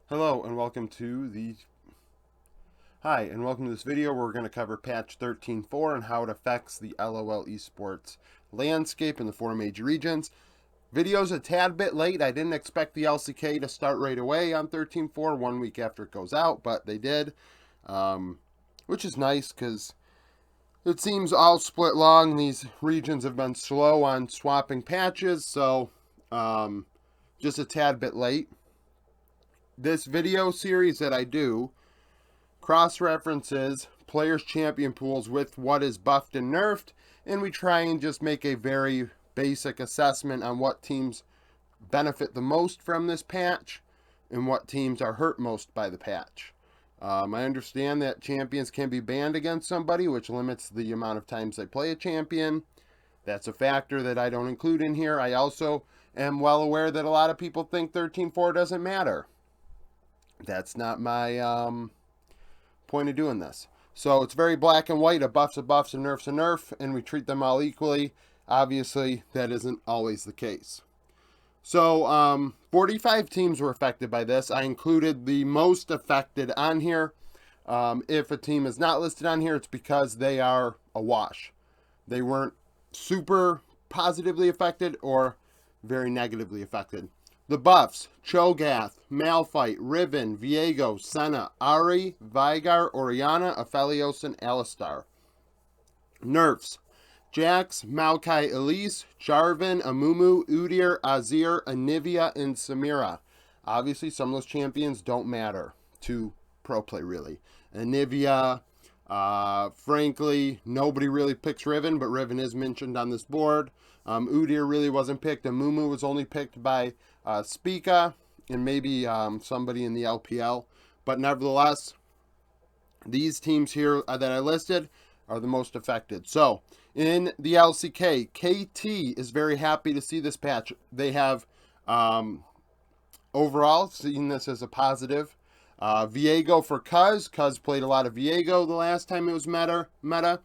Hello and welcome to the Hi and welcome to this video where we're going to cover patch 13.4 and how it affects the LOL esports landscape in the four major regions. Video's a tad bit late. I didn't expect the LCK to start right away on 13.4 1 week after it goes out, but they did, which is nice because it seems all split long. These regions have been slow on swapping patches, so just a tad bit late. This video series that I do cross-references players' champion pools with what is buffed and nerfed, and we try and just make a very basic assessment on what teams benefit the most from this patch and what teams are hurt most by the patch. I understand that champions can be banned against somebody, which limits the amount of times they play a champion. That's a factor that I don't include in here. I also am well aware that a lot of people think 13.4 doesn't matter. That's not my point of doing this. So it's very black and white, a buff's a buff, a nerf's a nerf, and we treat them all equally. Obviously, that isn't always the case. So 45 teams were affected by this. I included the most affected on here. If a team is not listed on here, it's because they are a wash. They weren't super positively affected or very negatively affected. The buffs: Cho'Gath, Malphite, Riven, Viego, Senna, Ahri, Veigar, Orianna, Aphelios, and Alistar. Nerfs: Jax, Maokai, Elise, Jarvan, Amumu, Udyr, Azir, Anivia, and Samira. Obviously, some of those champions don't matter to pro play, really. Anivia, frankly, nobody really picks Riven, but Riven is mentioned on this board. Udyr really wasn't picked. Amumu was only picked by Spica and maybe somebody in the LPL. But nevertheless, these teams here that I listed are the most affected. So in the LCK, KT is very happy to see this patch. They have overall seen this as a positive. Viego for Cuz. Cuz played a lot of Viego the last time it was meta.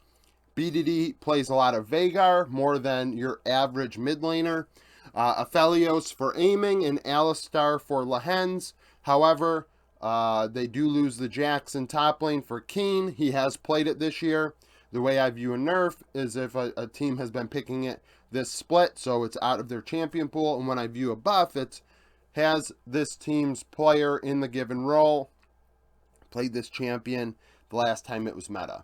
BDD plays a lot of Veigar, more than your average mid laner. Aphelios for aiming and Alistar for Lehens. However, they do lose the Jax in top lane for Keen. He has played it this year. The way I view a nerf is if a team has been picking it this split, so it's out of their champion pool. And when I view a buff, it has this team's player in the given role played this champion the last time it was meta.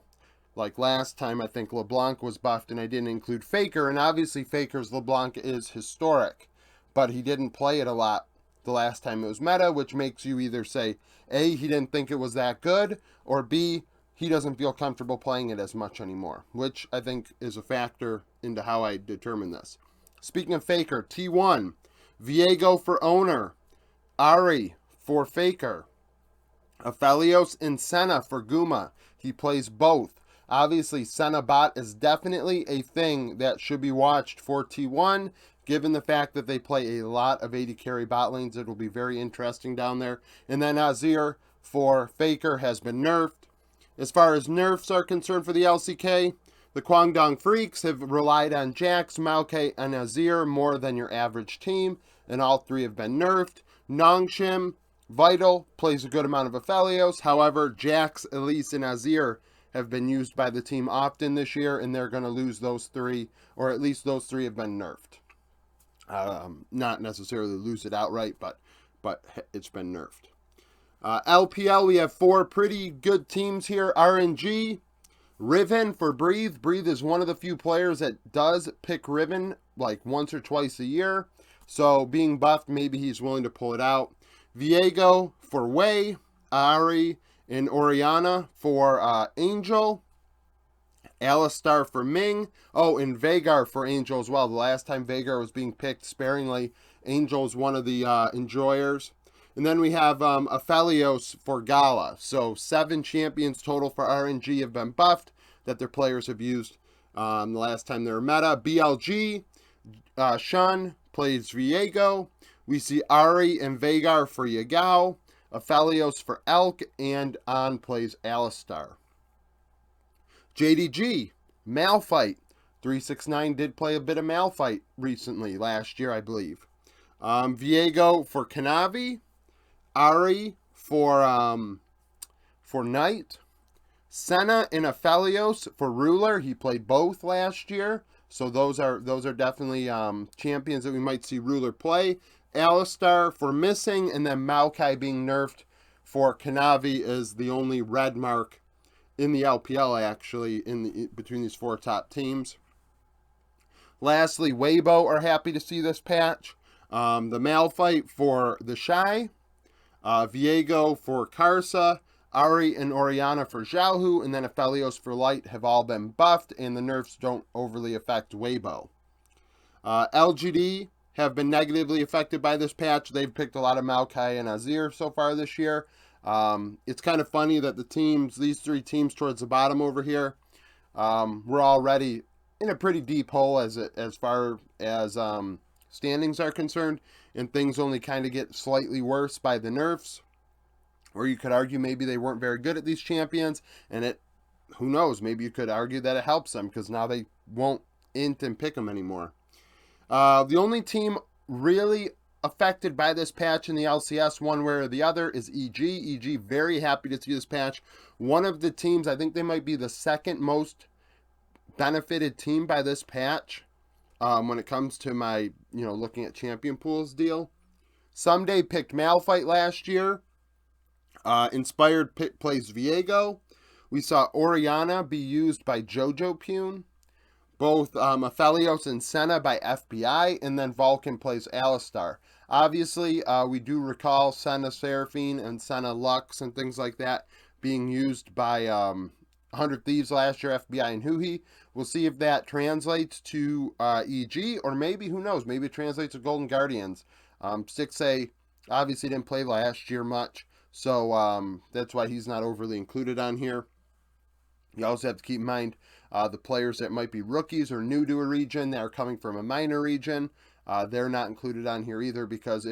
Like last time, I think LeBlanc was buffed and I didn't include Faker, and obviously Faker's LeBlanc is historic, but he didn't play it a lot the last time it was meta, which makes you either say, A, he didn't think it was that good, or B, he doesn't feel comfortable playing it as much anymore, which I think is a factor into how I determine this. Speaking of Faker, T1, Viego for Owner, Ahri for Faker, Aphelios and Senna for Guma. He plays both. Obviously, Senna bot is definitely a thing that should be watched for T1. Given the fact that they play a lot of AD carry bot lanes, it will be very interesting down there. And then Azir for Faker has been nerfed. As far as nerfs are concerned for the LCK, the Kwangdong Freaks have relied on Jax, Maokai, and Azir more than your average team, and all three have been nerfed. Nongshim, Vital, plays a good amount of Aphelios. However, Jax, Elise, and Azir have been used by the team often this year, and they're going to lose those three, or at least those three have been nerfed. Not necessarily lose it outright, but it's been nerfed. LPL, we have four pretty good teams here. RNG, Riven for Breathe. Breathe is one of the few players that does pick Riven like once or twice a year. So being buffed, maybe he's willing to pull it out. Viego for Wei, Ahri, and Orianna for Angel. Alistar for Ming. Oh, and Veigar for Angel as well. The last time Veigar was being picked sparingly, Angel is one of the enjoyers. And then we have Aphelios for Gala. So 7 champions total for RNG have been buffed that their players have used the last time they were meta. BLG, Shun plays Viego. We see Ahri and Veigar for Yagao. Aphelios for Elk, and On plays Alistar. JDG, Malphite. 369 did play a bit of Malphite recently, last year, I believe. Viego for Kanavi. Ahri for Knight. Senna and Aphelios for Ruler. He played both last year, so those are definitely champions that we might see Ruler play. Alistar for Missing, and then Maokai being nerfed for Kanavi is the only red mark in the LPL actually between these 4 top teams. Lastly, Weibo are happy to see this patch. The Malphite for the Shy, Viego for Karsa, Ari and Oriana for Xiaohu, and then Aphelios for Light have all been buffed, and the nerfs don't overly affect Weibo. LGD have been negatively affected by this patch. They've picked a lot of Maokai and Azir so far this year. It's kind of funny that these 3 teams towards the bottom over here, we're already in a pretty deep hole as far as standings are concerned, and things only kind of get slightly worse by the nerfs. Or you could argue maybe they weren't very good at these champions, and who knows, maybe you could argue that it helps them because now they won't int and pick them anymore. The only team really affected by this patch in the LCS one way or the other is EG. EG very happy to see this patch. One of the teams, I think they might be the second most benefited team by this patch when it comes to my, looking at champion pools deal. Someday picked Malphite last year. Inspired plays Viego. We saw Oriana be used by Jojo Pune. Both Aphelios and Senna by FBI. And then Vulcan plays Alistar. Obviously, we do recall Senna Seraphine and Senna Lux and things like that being used by 100 Thieves last year, FBI and Huhi. We'll see if that translates to EG, or maybe, who knows, maybe it translates to Golden Guardians. 6A obviously didn't play last year much. So that's why he's not overly included on here. You also have to keep in mind the players that might be rookies or new to a region that are coming from a minor region. They're not included on here either because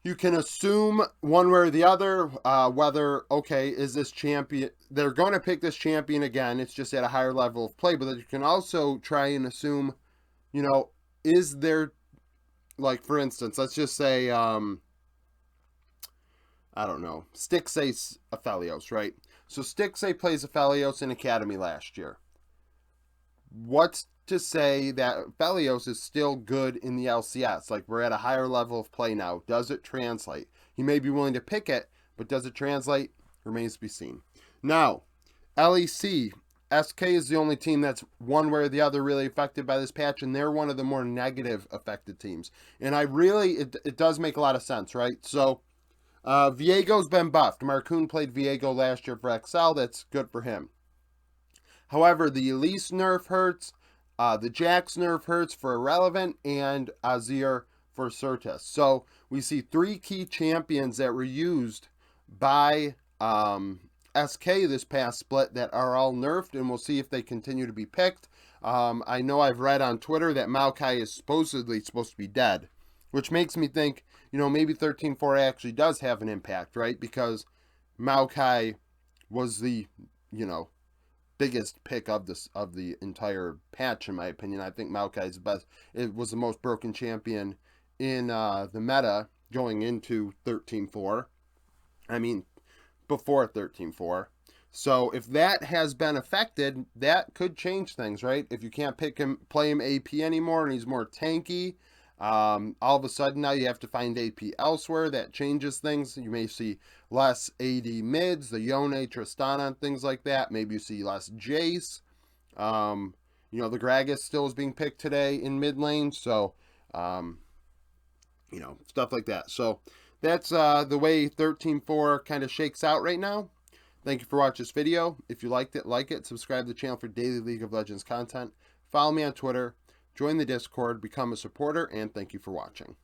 you can assume one way or the other whether, okay, is this champion, they're going to pick this champion again, it's just at a higher level of play, but you can also try and assume, is there, like, for instance, let's just say, I don't know, Stixay Aphelios, right? So Stixay plays Aphelios in Academy last year. What's to say that Aphelios is still good in the LCS? Like, we're at a higher level of play now. Does it translate? He may be willing to pick it, but does it translate? Remains to be seen. Now, LEC. SK is the only team that's one way or the other really affected by this patch, and they're one of the more negative affected teams. And it does make a lot of sense, right? So, Viego's been buffed. Marcoon played Viego last year for XL. That's good for him. However, the Elise nerf hurts. The Jax nerf hurts for Irrelevant, and Azir for Certus. So we see 3 key champions that were used by SK this past split that are all nerfed, and we'll see if they continue to be picked. I know I've read on Twitter that Maokai is supposedly supposed to be dead, which makes me think, maybe 13-4 actually does have an impact, right? Because Maokai was the, biggest pick of the entire patch, in my opinion. I think Maokai is the best. It was the most broken champion in the meta going into 13-4. I mean, before 13-4. So if that has been affected, that could change things, right? If you can't play him AP anymore and he's more tanky, all of a sudden now you have to find AP elsewhere. That changes things. You may see less AD mids, the Yone, Tristana, and things like that. Maybe you see less Jace. The Gragas still is being picked today in mid lane. So, stuff like that. So that's the way 13-4 kind of shakes out right now. Thank you for watching this video. If you liked it, like it. Subscribe to the channel for daily League of Legends content. Follow me on Twitter. Join the Discord, become a supporter, and thank you for watching.